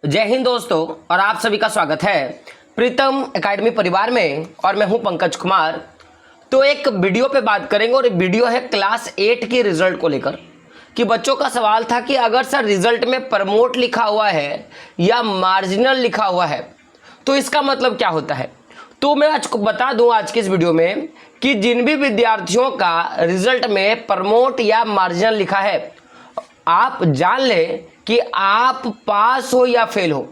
जय हिंद दोस्तों, और आप सभी का स्वागत है प्रीतम एकेडमी परिवार में। और मैं हूं पंकज कुमार। तो एक वीडियो पे बात करेंगे, और वीडियो है क्लास 8 की रिजल्ट को लेकर कि बच्चों का सवाल था कि अगर सर रिजल्ट में प्रमोट लिखा हुआ है या मार्जिनल लिखा हुआ है तो इसका मतलब क्या होता है। तो मैं आज को बता दूं आज के इस वीडियो में कि जिन भी विद्यार्थियों का रिजल्ट में प्रमोट या मार्जिनल लिखा है, आप जान लें कि आप पास हो या फेल हो।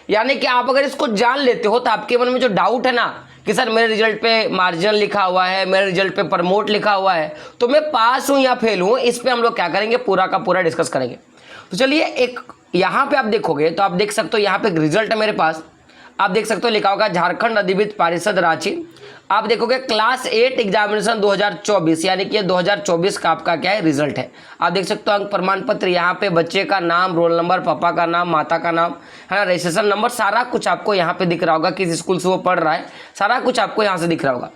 यानी कि आप अगर इसको जान लेते हो तो आपके मन में जो डाउट है ना कि सर मेरे रिजल्ट पे मार्जिनल लिखा हुआ है, मेरे रिजल्ट पे प्रमोट लिखा हुआ है, तो मैं पास हूं या फेल हूं, इस पे हम लोग क्या करेंगे, पूरा का पूरा डिस्कस करेंगे। तो चलिए, एक यहां पे आप देखोगे तो आप देख सकते हो, यहां पे रिजल्ट है मेरे पास। आप देख सकते हो लिखा होगा झारखंड अधिविद्य परिषद रांची। आप देखोगे क्लास 8 एग्जामिनेशन 2024, यानी कि 2024 का आपका क्या है, रिजल्ट है। आप देख सकते हो अंक प्रमाण पत्र, यहाँ पे बच्चे का नाम, रोल नंबर, पापा का नाम, माता का नाम, है ना, रजिस्ट्रेशन नंबर, सारा कुछ आपको यहाँ पे दिख रहा होगा, किस स्कूल से वो पढ़ रहा है, सारा कुछ आपको यहाँ से दिख रहा होगा।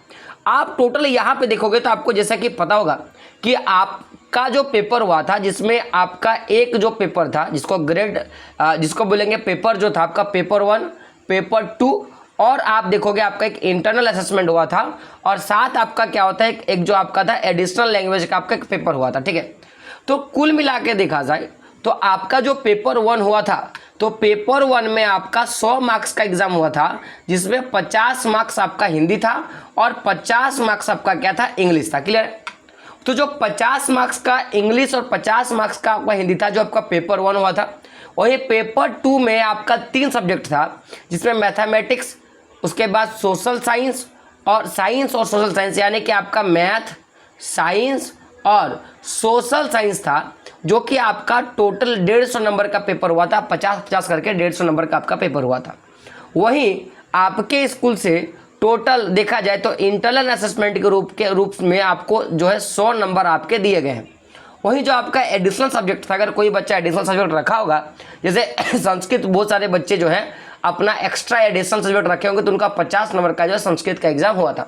आप टोटल यहाँ पे देखोगे तो आपको जैसा कि पता होगा कि आपका जो पेपर हुआ था, जिसमें आपका एक जो पेपर था जिसको ग्रेड जिसको बोलेंगे पेपर जो था आपका पेपर 1, पेपर 2, और आप देखोगे आपका एक इंटरनल असेसमेंट हुआ था, और साथ आपका क्या होता है, एक जो आपका था एडिशनल लैंग्वेज का आपका एक पेपर हुआ था। ठीक है, तो कुल मिला के देखा जाए तो आपका जो पेपर 1 हुआ था, तो पेपर 1 में आपका 100 मार्क्स का एग्जाम हुआ था, जिसमें 50 मार्क्स आपका हिंदी था और 50 मार्क्स आपका क्या था, इंग्लिश था। क्लियर। तो जो 50 मार्क्स का इंग्लिश और 50 मार्क्स का आपका हिंदी था, जो आपका पेपर 1 हुआ था, वही पेपर 2 में आपका 3 सब्जेक्ट था, जिसमें मैथमेटिक्स, उसके बाद सोशल साइंस और सोशल साइंस, यानी कि आपका मैथ, साइंस और सोशल साइंस था, जो कि आपका टोटल 150 नंबर का पेपर हुआ था। 50-50 करके 150 नंबर का आपका पेपर हुआ था। वहीं आपके स्कूल से टोटल देखा जाए तो इंटरनल असेसमेंट के रूप में आपको जो है 100 नंबर आपके दिए गए हैं। वहीं जो आपका एडिशनल सब्जेक्ट था, अगर कोई बच्चा एडिशनल सब्जेक्ट रखा होगा, जैसे संस्कृत, बहुत सारे बच्चे जो हैं अपना एक्स्ट्रा एडिशनल सब्जेक्ट रखे होंगे, तो उनका 50 नंबर का जो है संस्कृत का एग्जाम हुआ था।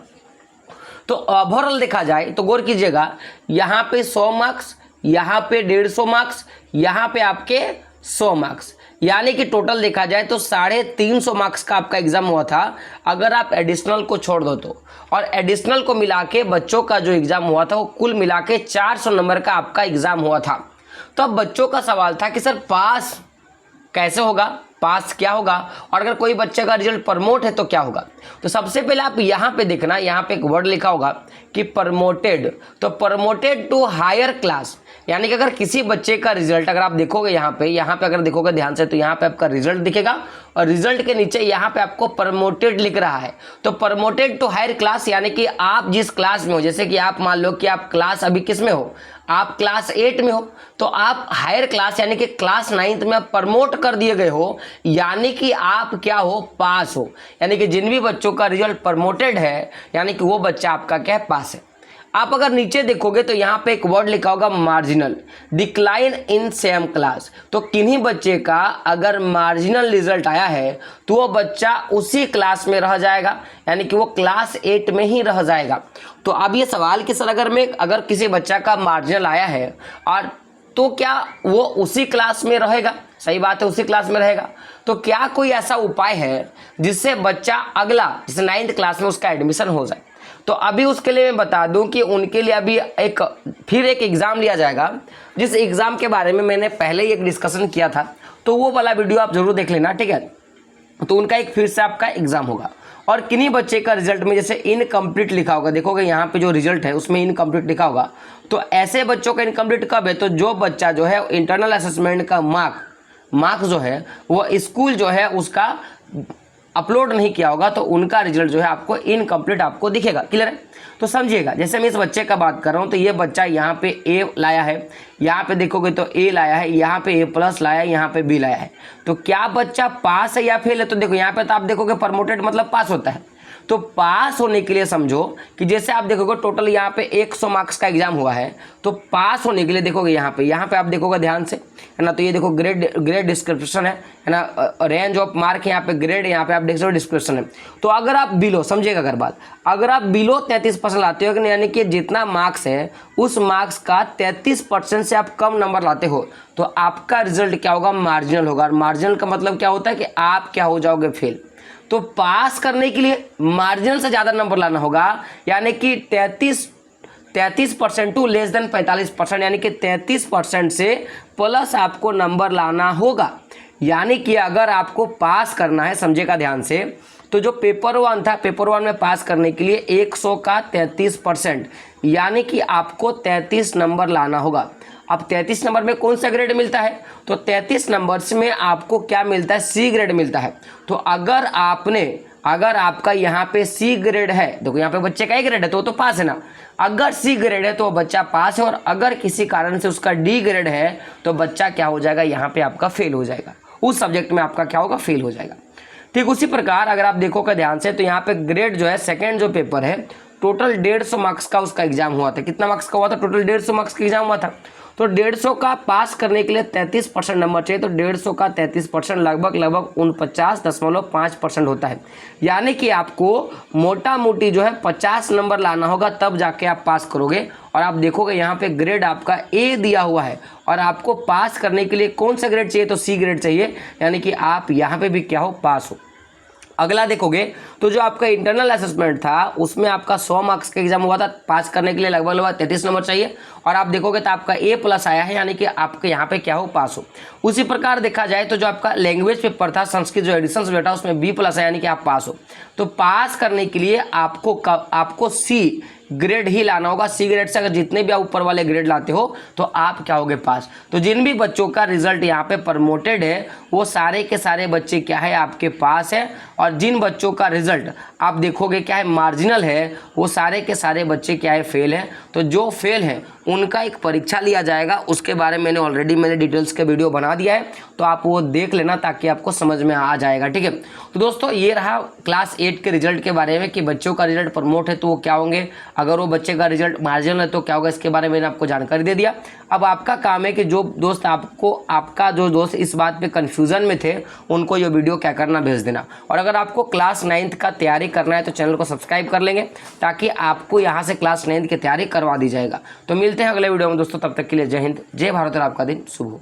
तो ओवरऑल देखा जाए तो गौर कीजिएगा, यहाँ पे 100 मार्क्स, यहाँ पे 150 मार्क्स, यहाँ पे आपके 100 मार्क्स, यानी कि टोटल देखा जाए तो 350 मार्क्स का आपका एग्जाम हुआ था, अगर आप एडिशनल को छोड़ दो तो। और एडिशनल को मिला के बच्चों का जो एग्जाम हुआ था, वो कुल मिला के 400 नंबर का आपका एग्जाम हुआ था। तो अब बच्चों का सवाल था कि सर पास कैसे होगा, पास क्या होगा, और अगर कोई बच्चे का रिजल्ट प्रमोट है तो क्या होगा। तो सबसे पहले आप यहाँ पे देखना, यहाँ पे एक वर्ड लिखा होगा कि प्रमोटेड। तो प्रमोटेड टू हायर क्लास, यानी कि अगर किसी बच्चे का रिजल्ट अगर आप देखोगे यहाँ पे अगर देखोगे ध्यान से, तो यहाँ पे आपका रिजल्ट दिखेगा, और रिजल्ट के नीचे यहाँ पे आपको प्रमोटेड लिख रहा है। तो प्रमोटेड टू हायर क्लास, यानी कि आप जिस क्लास में हो, जैसे कि आप मान लो कि आप क्लास अभी किस में हो, आप क्लास 8 में हो, तो आप हायर क्लास यानी कि क्लास 9th में आप प्रमोट कर दिए गए हो, यानी कि आप क्या हो, पास हो। यानी कि जिन भी बच्चों का रिजल्ट प्रमोटेड है, यानी कि वो बच्चा आपका क्या है, पास है। आप अगर नीचे देखोगे तो यहाँ पे एक वर्ड लिखा होगा marginal, decline in same class. तो किन्हीं बच्चे का अगर मार्जिनल रिजल्ट आया है तो वो बच्चा उसी क्लास में रह जाएगा, यानी कि वो क्लास 8 में ही रह जाएगा। तो अब ये सवाल कि सर अगर किसी बच्चा का मार्जिनल आया है और तो क्या वो उसी क्लास में रहेगा, सही बात है, उसी क्लास में रहेगा। तो क्या कोई ऐसा उपाय है जिससे बच्चा अगला, जैसे 9th क्लास में उसका एडमिशन हो जाए। तो अभी उसके लिए मैं बता दूं कि उनके लिए अभी फिर एक एग्ज़ाम लिया जाएगा, जिस एग्ज़ाम के बारे में मैंने पहले ही एक डिस्कशन किया था, तो वो वाला वीडियो आप जरूर देख लेना। ठीक है, तो उनका एक फिर से आपका एग्ज़ाम होगा। और किन्हीं बच्चे का रिजल्ट में जैसे इनकम्प्लीट लिखा होगा, देखोगे यहाँ पे जो रिजल्ट है उसमें इनकम्प्लीट लिखा होगा, तो ऐसे बच्चों का इनकम्प्लीट कब है, तो जो बच्चा जो है इंटरनल असेसमेंट का मार्क्स जो है वो स्कूल जो है उसका अपलोड नहीं किया होगा, तो उनका रिजल्ट जो है आपको इनकम्प्लीट आपको दिखेगा। क्लियर है। तो समझिएगा, जैसे मैं इस बच्चे का बात कर रहा हूँ, तो ये बच्चा यहाँ पे ए लाया है, यहाँ पे देखोगे तो ए लाया है, यहाँ पे A+ लाया है, यहाँ पे B लाया है। तो क्या बच्चा पास है या फेल है, तो देखो यहाँ पे तो आप देखोगे प्रमोटेड मतलब पास होता है। तो पास होने के लिए समझो कि जैसे आप देखोगे टोटल यहाँ पे 100 मार्क्स का एग्जाम हुआ है, तो पास होने के लिए देखोगे यहाँ पे आप देखोगे ध्यान से, है ना। तो ये देखो ग्रेड डिस्क्रिप्शन है ना, रेंज ऑफ मार्क यहाँ पे ग्रेड, यहाँ पे आप देख सकते हो डिस्क्रिप्शन है। तो अगर आप बिलो, समझिएगा अगर बात, अगर आप बिलो 33% लाते हो, यानी कि जितना मार्क्स है उस मार्क्स का 33% से आप कम नंबर लाते हो, तो आपका रिजल्ट क्या होगा, मार्जिनल होगा। और मार्जिनल का मतलब क्या होता है कि आप क्या हो जाओगे, फेल। तो पास करने के लिए मार्जिनल से ज़्यादा नंबर लाना होगा, यानी कि 33% टू लेस देन 45%, यानी कि 33% से प्लस आपको नंबर लाना होगा। यानी कि अगर आपको पास करना है, समझेगा ध्यान से, तो जो पेपर 1 था, पेपर 1 में पास करने के लिए 100 का 33%, यानी कि आपको 33 नंबर लाना होगा। अब 33 नंबर में कौन सा ग्रेड मिलता है, तो 33 नंबर्स में आपको क्या मिलता है, सी ग्रेड मिलता है। तो अगर आपका यहाँ पे सी ग्रेड है, देखो यहाँ पे बच्चे का ए ग्रेड है तो पास है ना, अगर सी ग्रेड है तो बच्चा पास है, और अगर किसी कारण से उसका डी ग्रेड है तो बच्चा क्या हो जाएगा, यहाँ पे आपका फेल हो जाएगा, उस सब्जेक्ट में आपका क्या होगा, फेल हो जाएगा। ठीक उसी प्रकार अगर आप देखोगे ध्यान से, तो यहाँ पे ग्रेड जो है, सेकेंड जो पेपर है, टोटल 150 मार्क्स का उसका एग्जाम हुआ था। कितना मार्क्स का हुआ था, टोटल 150 मार्क्स का एग्जाम हुआ था। तो 150 का पास करने के लिए 33% नंबर चाहिए, तो 150 का 33% लगभग 49.5% होता है। यानी कि आपको मोटा मोटी जो है 50 नंबर लाना होगा, तब जाके आप पास करोगे। और आप देखोगे यहाँ पे ग्रेड आपका ए दिया हुआ है, और आपको पास करने के लिए कौन सा ग्रेड चाहिए, तो सी ग्रेड चाहिए, यानी कि आप यहाँ पे भी क्या हो, पास हो। अगला देखोगे तो जो आपका इंटरनल असेसमेंट था उसमें आपका 100 मार्क्स का एग्जाम हुआ था, पास करने के लिए लगभग 33 नंबर चाहिए, और आप देखोगे तो आपका ए प्लस आया है, यानी कि आपके यहाँ पे क्या हो, पास हो। उसी प्रकार देखा जाए तो जो आपका लैंग्वेज पेपर था, संस्कृत जो एडिशन सब्जेक्ट था, उसमें बी प्लस है, यानी कि आप पास हो। तो पास करने के लिए आपको सी ग्रेड ही लाना होगा। सी ग्रेड से अगर जितने भी आप ऊपर वाले ग्रेड लाते हो तो आप क्या होगे, पास। तो जिन भी बच्चों का रिजल्ट यहाँ पे प्रमोटेड है वो सारे के सारे बच्चे क्या है, आपके पास है। और जिन बच्चों का रिजल्ट आप देखोगे क्या है, मार्जिनल है, वो सारे के सारे बच्चे क्या है, फेल है। तो जो फेल है उनका एक परीक्षा लिया जाएगा, उसके बारे में मैंने डिटेल्स के वीडियो बना दिया है, तो आप वो देख लेना ताकि आपको समझ में आ जाएगा। ठीक है, तो दोस्तों ये रहा क्लास 8 के रिजल्ट के बारे में कि बच्चों का रिजल्ट प्रमोट है तो वो क्या होंगे, अगर वो बच्चे का रिजल्ट मार्जिनल है तो क्या होगा, इसके बारे में मैंने आपको जानकारी दे दिया। अब आपका काम है कि जो दोस्त आपका जो दोस्त इस बात पे कंफ्यूजन में थे उनको ये वीडियो क्या करना, भेज देना। और अगर आपको क्लास 9th का तैयारी करना है तो चैनल को सब्सक्राइब कर लेंगे, ताकि आपको यहाँ से क्लास 9th की तैयारी करवा दी जाएगा। तो मिलते हैं अगले वीडियो में दोस्तों, तब तक के लिए जय हिंद, जय भारत और आपका दिन शुभ हो।